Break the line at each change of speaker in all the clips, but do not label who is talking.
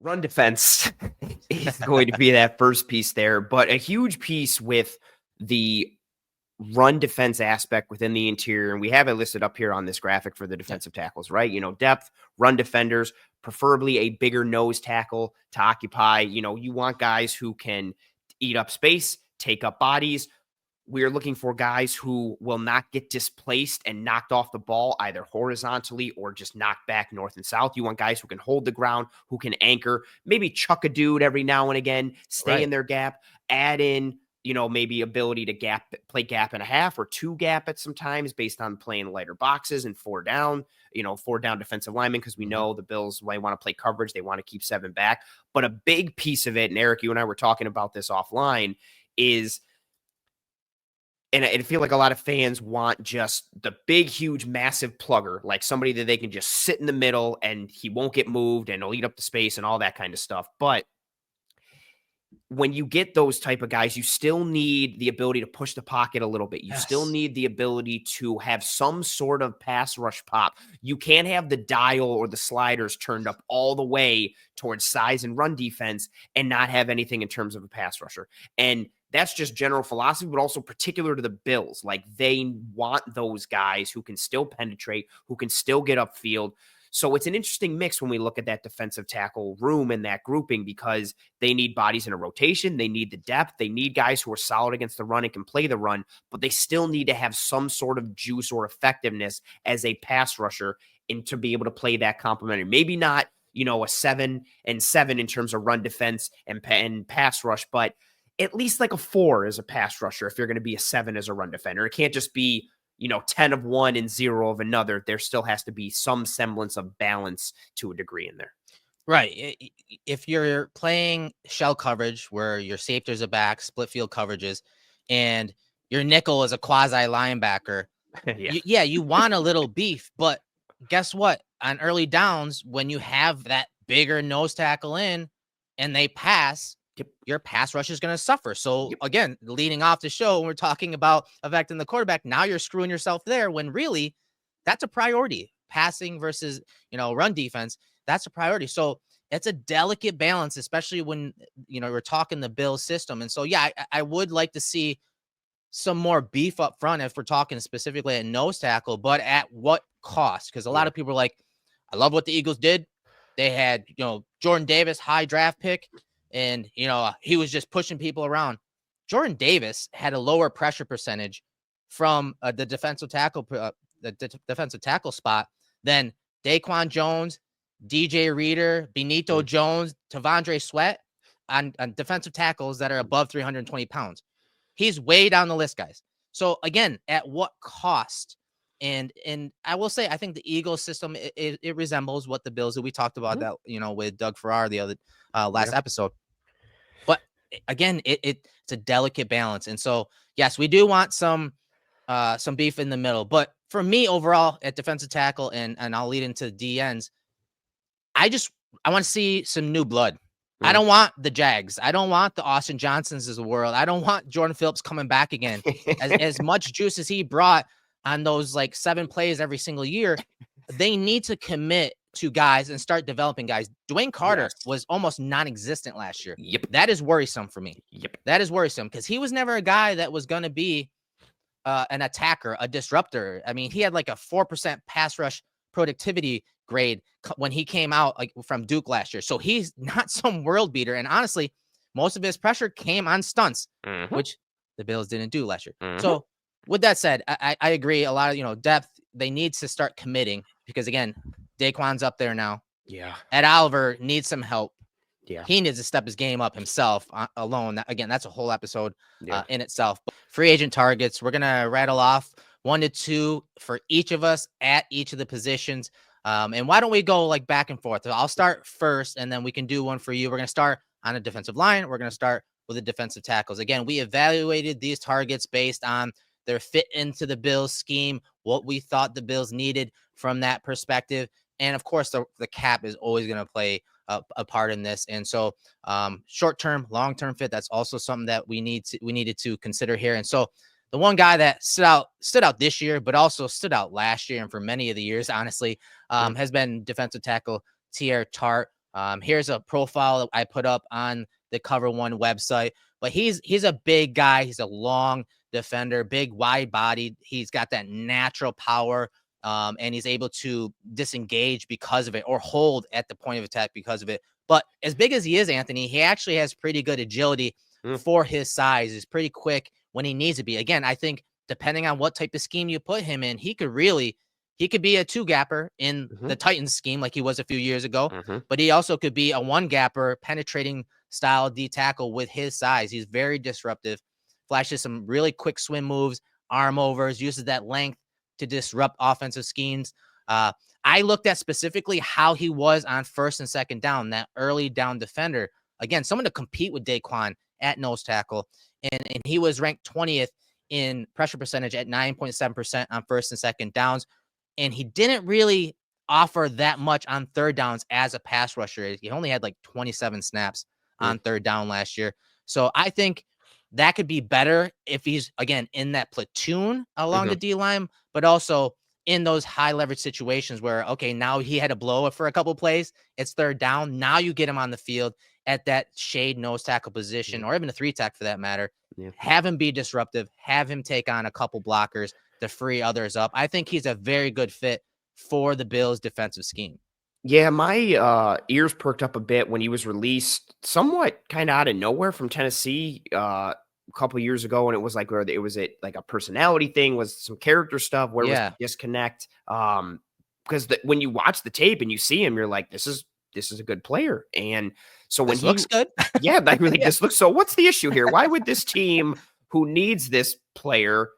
Run defense is going to be that first piece there, but a huge piece with the run defense aspect within the interior. And we have it listed up here on this graphic for the defensive tackles, right? Depth, run defenders, preferably a bigger nose tackle to occupy. You want guys who can eat up space, take up bodies. We're looking for guys who will not get displaced and knocked off the ball either horizontally or just knocked back north and south. You want guys who can hold the ground, who can anchor, maybe chuck a dude every now and again, stay in their gap, add in, maybe ability to play gap and a half or 2 gap at some times based on playing lighter boxes and 4 down, 4 down defensive linemen, because we know the Bills, when they want to play coverage, they want to keep 7 back. But a big piece of it, and Eric, you and I were talking about this offline, is, and I feel like a lot of fans want just the big, huge, massive plugger, like somebody that they can just sit in the middle and he won't get moved and he'll eat up the space and all that kind of stuff. But when you get those type of guys, you still need the ability to push the pocket a little bit. You still need the ability to have some sort of pass rush pop. You can't have the dial or the sliders turned up all the way towards size and run defense and not have anything in terms of a pass rusher. And that's just general philosophy, but also particular to the Bills. Like, they want those guys who can still penetrate, who can still get upfield. So it's an interesting mix when we look at that defensive tackle room and that grouping, because they need bodies in a rotation. They need the depth. They need guys who are solid against the run and can play the run, but they still need to have some sort of juice or effectiveness as a pass rusher and to be able to play that complementary. Maybe not, a 7-7 in terms of run defense and pass rush, but at least like a 4 as a pass rusher if you're going to be a 7 as a run defender. It can't just be, 10 of one and 0 of another. There still has to be some semblance of balance to a degree in there.
Right. If you're playing shell coverage where your safeties are back, split field coverages, and your nickel is a quasi linebacker, you want a little beef. But guess what? On early downs, when you have that bigger nose tackle in and they pass, your pass rush is going to suffer. So again, leading off the show, when we're talking about affecting the quarterback, now you're screwing yourself there when really that's a priority. Passing versus, run defense, that's a priority. So it's a delicate balance, especially when, we're talking the Bills system. And so, I would like to see some more beef up front if we're talking specifically at nose tackle, but at what cost? Because a lot of people are like, I love what the Eagles did. They had, Jordan Davis, high draft pick. And, he was just pushing people around. Jordan Davis had a lower pressure percentage from the defensive tackle spot than Daquan Jones, DJ Reader, Benito Jones, Tavondre Sweat on defensive tackles that are above 320 pounds. He's way down the list, guys. So, again, at what cost? And I will say, I think the Eagles system, it resembles what the Bills that we talked about that, with Doug Farrar the other last episode. But again, it's a delicate balance. And so, yes, we do want some beef in the middle. But for me, overall, at defensive tackle, and I'll lead into the DNs, I want to see some new blood. I don't want the Jags. I don't want the Austin Johnsons of the world. I don't want Jordan Phillips coming back again. as much juice as he brought on those 7 plays every single year, they need to commit to guys and start developing guys. Dwayne Carter was almost non-existent last year. That is worrisome for me. That is worrisome because he was never a guy that was going to be an attacker, a disruptor. I mean, he had like a 4% pass rush productivity grade when he came out from Duke last year. So he's not some world beater. And honestly, most of his pressure came on stunts, which the Bills didn't do last year. So with that said, I agree. A lot of, depth, they need to start committing because again, Daquan's up there now.
Yeah.
Ed Oliver needs some help.
Yeah.
He needs to step his game up himself alone. Again, that's a whole episode in itself. But free agent targets, we're going to rattle off 1 to 2 for each of us at each of the positions. And why don't we go back and forth? I'll start first and then we can do one for you. We're going to start on a defensive line. We're going to start with the defensive tackles. Again, we evaluated these targets based on their fit into the Bills scheme, what we thought the Bills needed from that perspective. And of course, the cap is always going to play a part in this. And so short-term, long-term fit, that's also something that we needed to consider here. And so the one guy that stood out this year, but also stood out last year and for many of the years, honestly, has been defensive tackle Teair Tart. Here's a profile that I put up on the Cover One website. But he's a big guy. He's a long defender, big, wide body. He's got that natural power, and he's able to disengage because of it, or hold at the point of attack because of it. But as big as he is, Anthony, he actually has pretty good agility for his size. He's pretty quick when he needs to be. Again, I think depending on what type of scheme you put him in, he could be a two-gapper in the Titans scheme like he was a few years ago, but he also could be a one-gapper penetrating style D tackle with his size. He's very disruptive, flashes some really quick swim moves, arm overs, uses that length to disrupt offensive schemes. I looked at specifically how he was on first and second down, that early down defender. Again, someone to compete with Daquan at nose tackle, and he was ranked 20th in pressure percentage at 9.7% on first and second downs. And he didn't really offer that much on third downs as a pass rusher. He only had like 27 snaps on third down last year. So I think that could be better if he's, again, in that platoon along the D line, but also in those high leverage situations where, okay, now he had a blow for a couple plays. It's third down. Now you get him on the field at that shade nose tackle position, or even a three tack for that matter. Have him be disruptive, have him take on a couple blockers to free others up. I think he's a very good fit for the Bills' defensive scheme.
Yeah, my ears perked up a bit when he was released, somewhat kind of out of nowhere from Tennessee a couple years ago, and it was like like a personality thing, was some character stuff. Where was the disconnect? Because when you watch the tape and you see him, you're like, this is a good player, and so when
he looks good,
like this looks. So what's the issue here? Why would this team who needs this player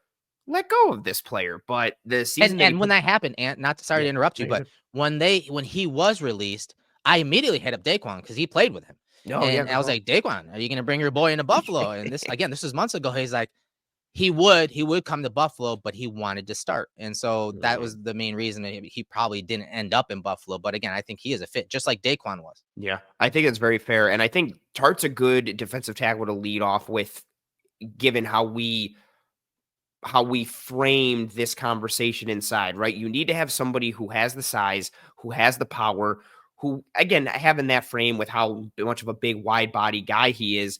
let go of this player? But the season
and when that happened, and sorry to interrupt you, but when he was released, I immediately hit up Daquan because he played with him. I was like, Daquan, are you going to bring your boy into Buffalo? And this is months ago. He's like, he would come to Buffalo, but he wanted to start. And so that was the main reason he probably didn't end up in Buffalo. But again, I think he is a fit, just like Daquan was.
Yeah, I think it's very fair. And I think Tart's a good defensive tackle to lead off with, given how we framed this conversation inside, right? You need to have somebody who has the size, who has the power, who, again, having that frame with how much of a big wide body guy he is,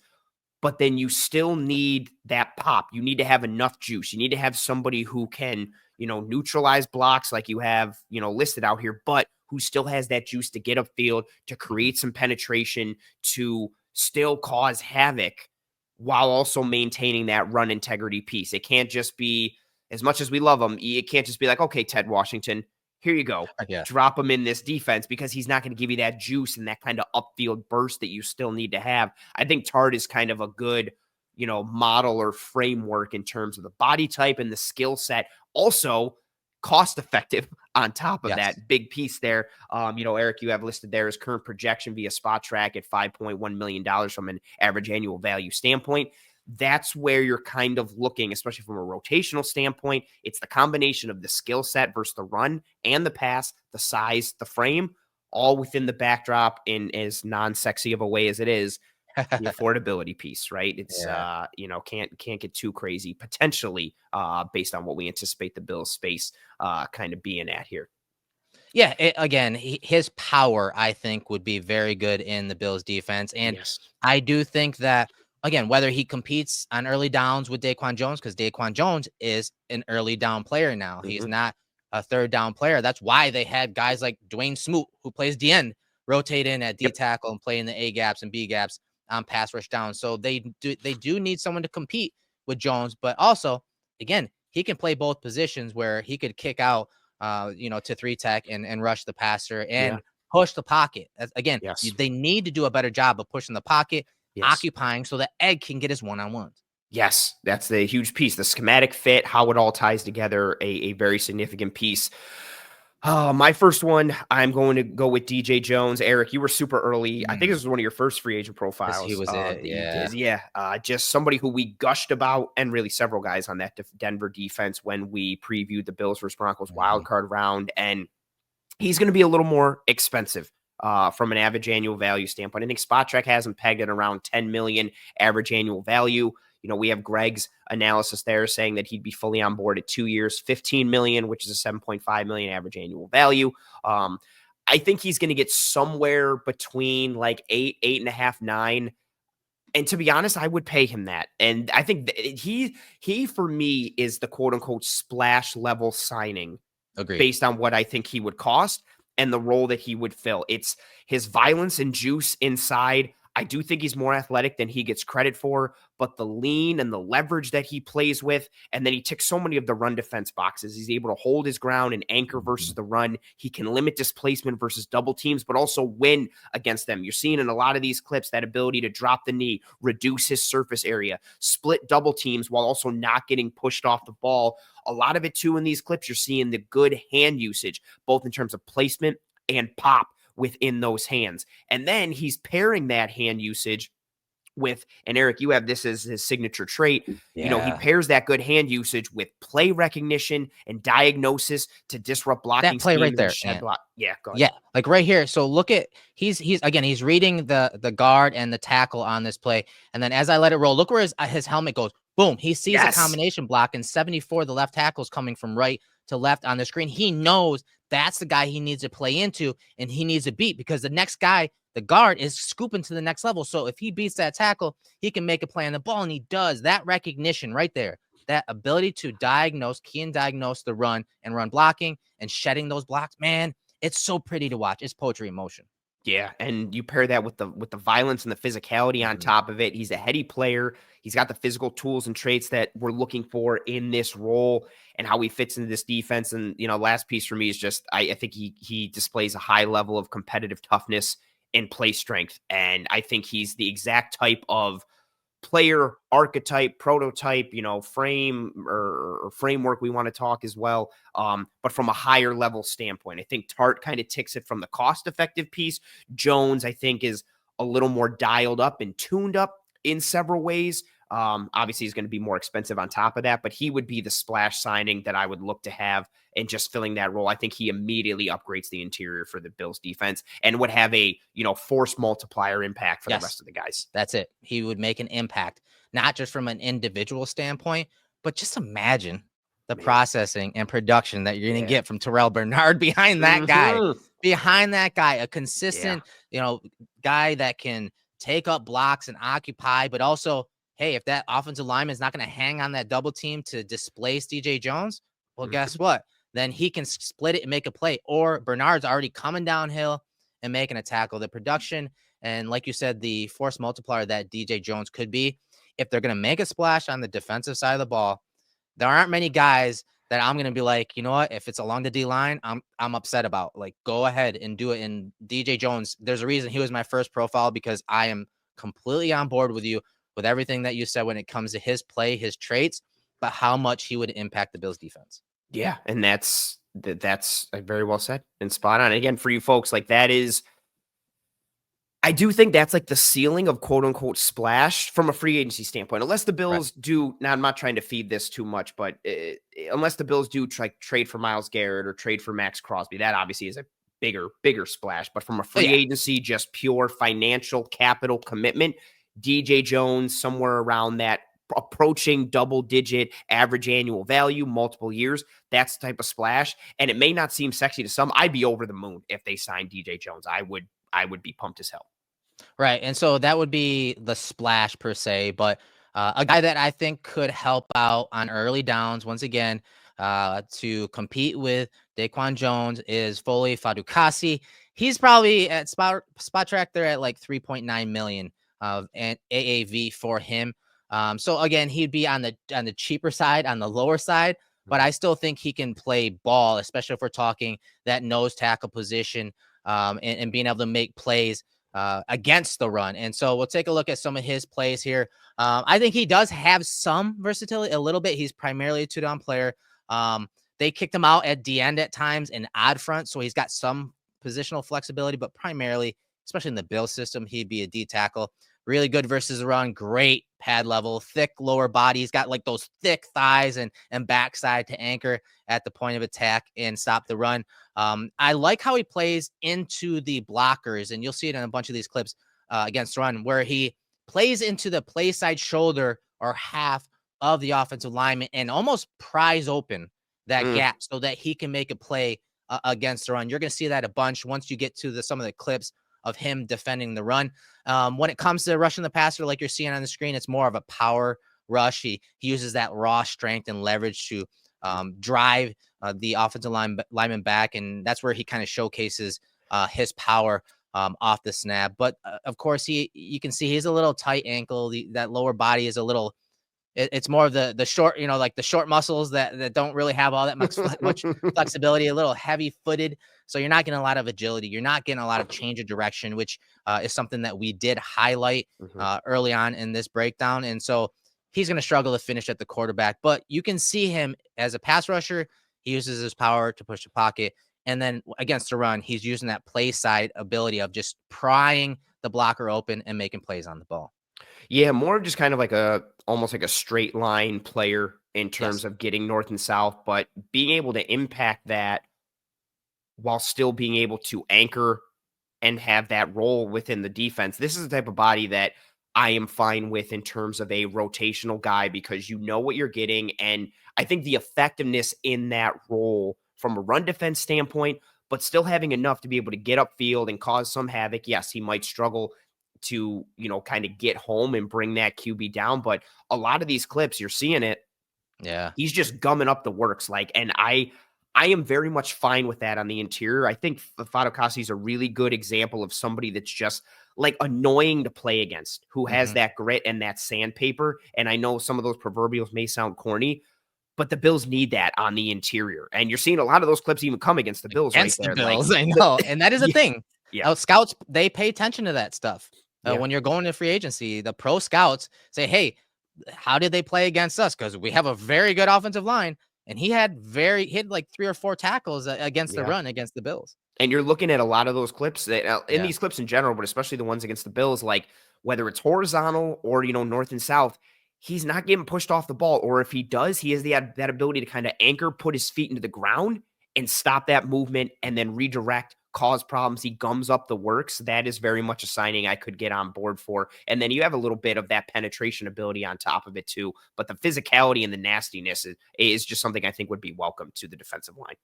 but then you still need that pop. You need to have enough juice. You need to have somebody who can, neutralize blocks like you have, listed out here, but who still has that juice to get upfield, to create some penetration, to still cause havoc while also maintaining that run integrity piece. It can't just be, as much as we love him, it can't just be like, okay, Ted Washington, here you go. Drop him in this defense, because he's not going to give you that juice and that kind of upfield burst that you still need to have. I think Tart is kind of a good, model or framework in terms of the body type and the skill set. Also, cost effective on top of that big piece there. Eric, you have listed there his current projection via Spot Track at $5.1 million from an average annual value standpoint. That's where you're kind of looking, especially from a rotational standpoint. It's the combination of the skill set versus the run and the pass, the size, the frame, all within the backdrop in as non-sexy of a way as it is, the affordability piece, right? It's, can't get too crazy potentially based on what we anticipate the Bills space kind of being at here.
Yeah, again, his power, I think, would be very good in the Bills defense. And I do think that, again, whether he competes on early downs with Daquan Jones, because Daquan Jones is an early down player now. He's not a third down player. That's why they had guys like Dwayne Smoot, who plays DN, rotate in at D tackle and play in the A gaps and B gaps on pass rush down. So they do need someone to compete with Jones, but also, again, he can play both positions where he could kick out, to three tech and rush the passer and push the pocket. Again, they need to do a better job of pushing the pocket, occupying, so that Egg can get his one-on-ones.
Yes, that's the huge piece. The schematic fit, how it all ties together, a very significant piece. My first one, I'm going to go with DJ Jones. Eric, you were super early. I think this was one of your first free agent profiles.
He was
Just somebody who we gushed about, and really several guys on that Denver defense when we previewed the Bills versus Broncos wildcard round. And he's going to be a little more expensive from an average annual value standpoint. I think Spot Track has him pegged at around 10 million average annual value. We have Greg's analysis there saying that he'd be fully on board at 2 years, 15 million, which is a 7.5 million average annual value. I think he's going to get somewhere between like 8.5, 9. And to be honest, I would pay him that. And I think he for me is the quote unquote splash level signing.
Agreed.
Based on what I think he would cost and the role that he would fill. It's his violence and juice inside. I do think he's more athletic than he gets credit for, but the lean and the leverage that he plays with, and then he ticks so many of the run defense boxes. He's able to hold his ground and anchor versus the run. He can limit displacement versus double teams, but also win against them. You're seeing in a lot of these clips that ability to drop the knee, reduce his surface area, split double teams while also not getting pushed off the ball. A lot of it too in these clips, you're seeing the good hand usage, both in terms of placement and pop within those hands. And then he's pairing that hand usage with, and Eric, you have this as his signature trait.
Yeah.
You know, he pairs that good hand usage with play recognition and diagnosis to disrupt blocking.
That play right there.
Yeah, go ahead.
Yeah, like right here. So look at he's reading the guard and the tackle on this play, and then as I let it roll, look where his helmet goes. Boom! He sees a combination block, and 74, the left tackle is coming from right to left on the screen. He knows that's the guy he needs to play into, and he needs to beat because the next guy, the guard, is scooping to the next level. So if he beats that tackle, he can make a play on the ball, and he does. That recognition right there, that ability to key and diagnose the run and run blocking and shedding those blocks, man, it's so pretty to watch. It's poetry in motion.
Yeah, and you pair that with the violence and the physicality on top of it. He's a heady player. He's got the physical tools and traits that we're looking for in this role and how he fits into this defense. And, you know, last piece for me is just I think he displays a high level of competitive toughness and play strength. And I think he's the exact type of player archetype, prototype, you know, frame or framework we want to talk as well. But from a higher level standpoint, I think Tart kind of ticks it from the cost effective piece. Jones, I think, is a little more dialed up and tuned up in several ways. Obviously, he's going to be more expensive on top of that, but he would be the splash signing that I would look to have and just filling that role. I think he immediately upgrades the interior for the Bills defense and would have a, you know, force multiplier impact for the rest of the guys.
That's it. He would make an impact, not just from an individual standpoint, but just imagine the processing and production that you're going to get from Terrell Bernard behind that guy. Behind that guy, a consistent, you know, guy that can take up blocks and occupy, but also, hey, if that offensive lineman is not going to hang on that double team to displace DJ Jones, well, guess what? Then he can split it and make a play. Or Bernard's already coming downhill and making a tackle. The production and, like you said, the force multiplier that DJ Jones could be, if they're going to make a splash on the defensive side of the ball, there aren't many guys that I'm going to be like, you know what, if it's along the D line, I'm upset about. Like, go ahead and do it. And DJ Jones, there's a reason he was my first profile because I am completely on board with you with everything that you said when it comes to his play, his traits, but how much he would impact the Bills defense.
Yeah, and that's very well said and spot on. And again, for you folks, like that is, I do think that's like the ceiling of quote unquote splash from a free agency standpoint. Unless the Bills do, now I'm not trying to feed this too much, but unless the Bills do trade for Myles Garrett or trade for Max Crosby, that obviously is a bigger splash. But from a free agency, just pure financial capital commitment, DJ Jones somewhere around that, approaching double-digit average annual value, multiple years. That's the type of splash. And it may not seem sexy to some. I'd be over the moon if they signed DJ Jones. I would be pumped as hell.
Right. And so that would be the splash per se. But a guy that I think could help out on early downs, once again, to compete with Daquan Jones is Foley Fatukasi. He's probably at spot track there at like 3.9 million of AAV for him. So again, he'd be on the cheaper side, on the lower side, but I still think he can play ball, especially if we're talking that nose tackle position, and being able to make plays against the run. And so we'll take a look at some of his plays here. I think he does have some versatility a little bit. He's primarily a two-down player. They kicked him out at the end at times in odd front, so he's got some positional flexibility, but primarily, especially in the Bill system, he'd be a D tackle. Really good versus the run, great pad level, thick lower body. He's got like those thick thighs and backside to anchor at the point of attack and stop the run. I like how he plays into the blockers, and you'll see it in a bunch of these clips against run, where he plays into the play side shoulder or half of the offensive lineman and almost pries open that gap so that he can make a play against the run. You're going to see that a bunch once you get to some of the clips of him defending the run. When it comes to rushing the passer, like you're seeing on the screen, it's more of a power rush. He uses that raw strength and leverage to drive the offensive lineman back, and that's where he kind of showcases his power off the snap. But of course, you can see he's a little tight ankle. That lower body is a little. It's more of the short, like the short muscles that don't really have all that much flexibility. A little heavy footed, so you're not getting a lot of agility. You're not getting a lot of change of direction, which is something that we did highlight early on in this breakdown. And so he's going to struggle to finish at the quarterback. But you can see him as a pass rusher. He uses his power to push the pocket. And then against the run, he's using that play side ability of just prying the blocker open and making plays on the ball.
Yeah, more of just kind of almost like a straight line player in terms of getting north and south, but being able to impact that while still being able to anchor and have that role within the defense. This is the type of body that I am fine with in terms of a rotational guy, because you know what you're getting. And I think the effectiveness in that role from a run defense standpoint, but still having enough to be able to get upfield and cause some havoc. Yes, he might struggle to, kind of get home and bring that QB down. But a lot of these clips, you're seeing it.
Yeah.
He's just gumming up the works. And I am very much fine with that on the interior. I think Fatukasi is a really good example of somebody that's just annoying to play against, who has that grit and that sandpaper. And I know some of those proverbials may sound corny, but the Bills need that on the interior. And you're seeing a lot of those clips even come against the Bills right there.
The Bills, I know. And that is a thing.
Yeah.
Scouts, they pay attention to that stuff. When you're going to free agency, the pro scouts say, hey, how did they play against us? Because we have a very good offensive line. And he had 3 or 4 tackles against the run against the Bills.
And you're looking at a lot of those clips that in these clips in general, but especially the ones against the Bills, whether it's horizontal or, north and south, he's not getting pushed off the ball. Or if he does, he has that ability to kind of anchor, put his feet into the ground and stop that movement and then redirect, cause problems. He gums up the works. That is very much a signing I could get on board for. And then you have a little bit of that penetration ability on top of it too. But the physicality and the nastiness is just something I think would be welcome to the defensive line.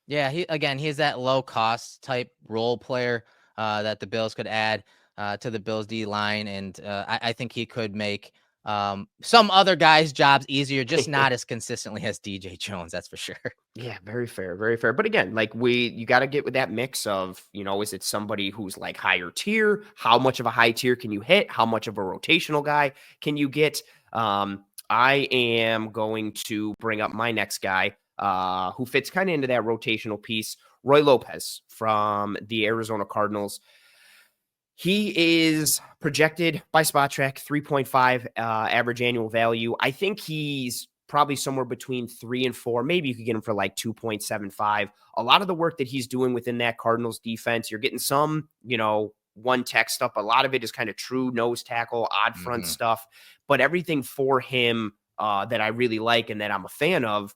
Yeah, he's that low cost type role player that the Bills could add to the Bills D line. And I think he could make some other guys' jobs easier, just not as consistently as DJ Jones. That's for sure.
Yeah, very fair, very fair. But again, you got to get with that mix of, is it somebody who's higher tier? How much of a high tier can you hit? How much of a rotational guy can you get? I am going to bring up my next guy who fits kind of into that rotational piece, Roy Lopez from the Arizona Cardinals. He is projected by Spot Track 3.5 average annual value. I think he's probably somewhere between 3 and 4. Maybe you could get him for 2.75. A lot of the work that he's doing within that Cardinals defense, you're getting some, one tech stuff. A lot of it is kind of true nose tackle, odd front stuff. But everything for him that I really like and that I'm a fan of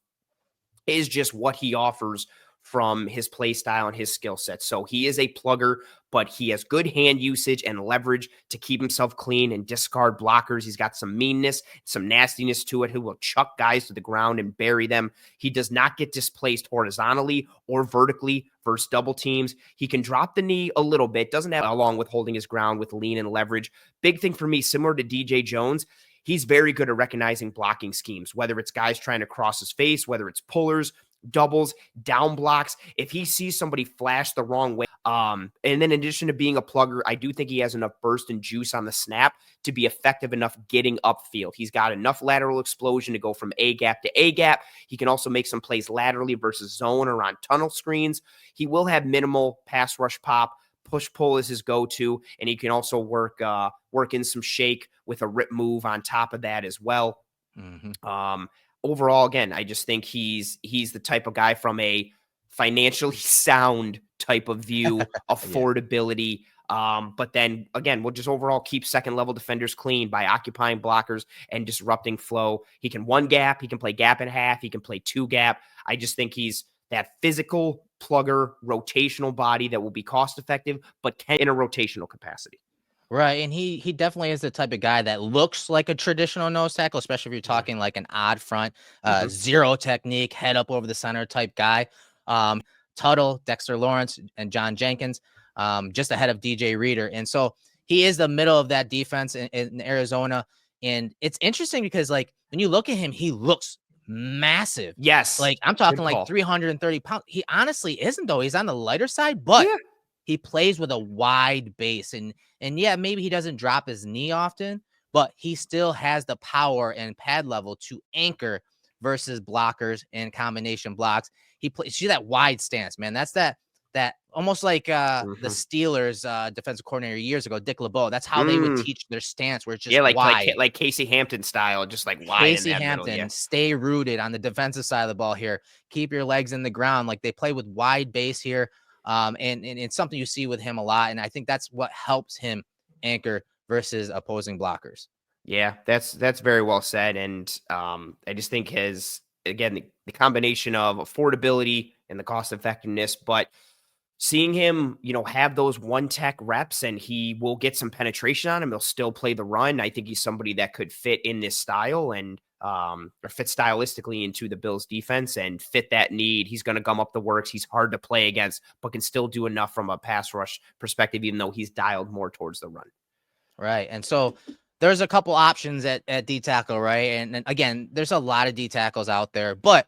is just what he offers from his play style and his skill set. So he is a plugger, but he has good hand usage and leverage to keep himself clean and discard blockers. He's got some meanness, some nastiness to it. He will chuck guys to the ground and bury them. He does not get displaced horizontally or vertically versus double teams. He can drop the knee a little bit, doesn't have along with holding his ground with lean and leverage. Big thing for me, similar to DJ Jones, he's very good at recognizing blocking schemes, whether it's guys trying to cross his face, whether it's pullers, doubles, down blocks. If he sees somebody flash the wrong way, and then in addition to being a plugger, I do think he has enough burst and juice on the snap to be effective enough getting upfield. He's got enough lateral explosion to go from A gap to A gap. He can also make some plays laterally versus zone or on tunnel screens. He will have minimal pass rush pop. Push pull is his go-to, and he can also work in some shake with a rip move on top of that as well. Overall, again, I just think he's the type of guy from a financially sound type of view, affordability. But then again, we'll just overall keep second level defenders clean by occupying blockers and disrupting flow. He can one gap, he can play gap and a half, he can play two gap. I just think he's that physical plugger, rotational body that will be cost effective, but can in a rotational capacity.
Right. And he definitely is the type of guy that looks like a traditional nose tackle, especially if you're talking like an odd front, zero technique, head up over the center type guy. Tuttle, Dexter Lawrence, and John Jenkins, just ahead of DJ Reader. And so he is the middle of that defense in Arizona. And it's interesting because, like, when you look at him, he looks massive.
Yes.
Like, I'm talking like 330 pounds. He honestly isn't, though. He's on the lighter side, but he plays with a wide base. And yeah, maybe he doesn't drop his knee often, but he still has the power and pad level to anchor versus blockers and combination blocks. He plays, see that wide stance, man. That's that almost like the Steelers defensive coordinator years ago, Dick LeBeau. That's how they would teach their stance, where it's just wide.
like Casey Hampton style, just like wide.
Casey Hampton, stay rooted on the defensive side of the ball here. Keep your legs in the ground. Like, they play with wide base here. And it's something you see with him a lot. And I think that's what helps him anchor versus opposing blockers.
Yeah, that's very well said. And I just think the combination of affordability and the cost effectiveness, but seeing him, have those one tech reps, and he will get some penetration on him. He'll still play the run. I think he's somebody that could fit in this style and or fit stylistically into the Bills defense and fit that need. He's going to gum up the works. He's hard to play against, but can still do enough from a pass rush perspective, even though he's dialed more towards the run.
Right. And so there's a couple options at D tackle, right? And again, there's a lot of D tackles out there, but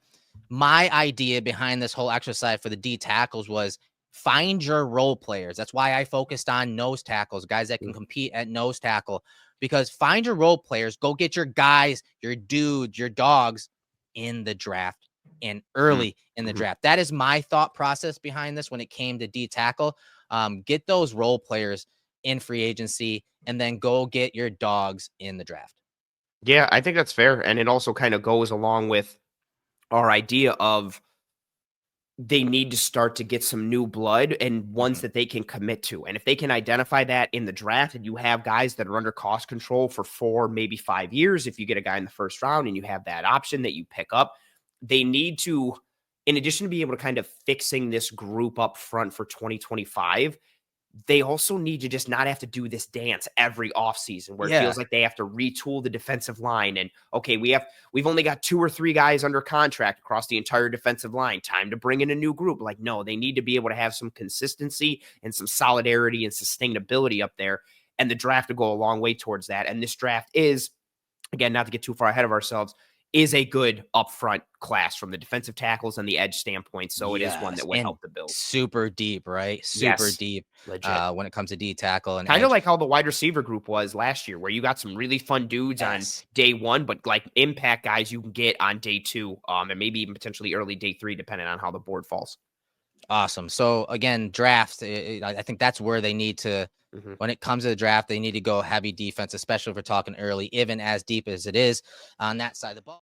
my idea behind this whole exercise for the D tackles was find your role players. That's why I focused on nose tackles, guys that can compete at nose tackle, because find your role players, go get your guys, your dudes, your dogs in the draft and early in the draft. That is my thought process behind this when it came to D tackle. Get those role players in free agency and then go get your dogs in the draft.
Yeah, I think that's fair. And it also kind of goes along with our idea of they need to start to get some new blood and ones that they can commit to. And if they can identify that in the draft, and you have guys that are under cost control for 4, maybe 5 years, if you get a guy in the first round and you have that option that you pick up, they need to, in addition to be able to kind of fixing this group up front for 2025, they also need to just not have to do this dance every offseason where it feels like they have to retool the defensive line. And okay, we've only got 2 or 3 guys under contract across the entire defensive line. Time to bring in a new group. Like, no, they need to be able to have some consistency and some solidarity and sustainability up there. And the draft will go a long way towards that. And this draft is, again, not to get too far ahead of ourselves, is a good upfront class from the defensive tackles and the edge standpoint. So it is one that would help the Bills.
Super deep, right? Super deep when it comes to D tackle. And
kind of like how the wide receiver group was last year, where you got some really fun dudes on day 1, but like impact guys you can get on day 2, and maybe even potentially early day 3, depending on how the board falls.
Awesome. So again, draft, I think that's where they need to, when it comes to the draft, they need to go heavy defense, especially if we're talking early, even as deep as it is on that side of the ball.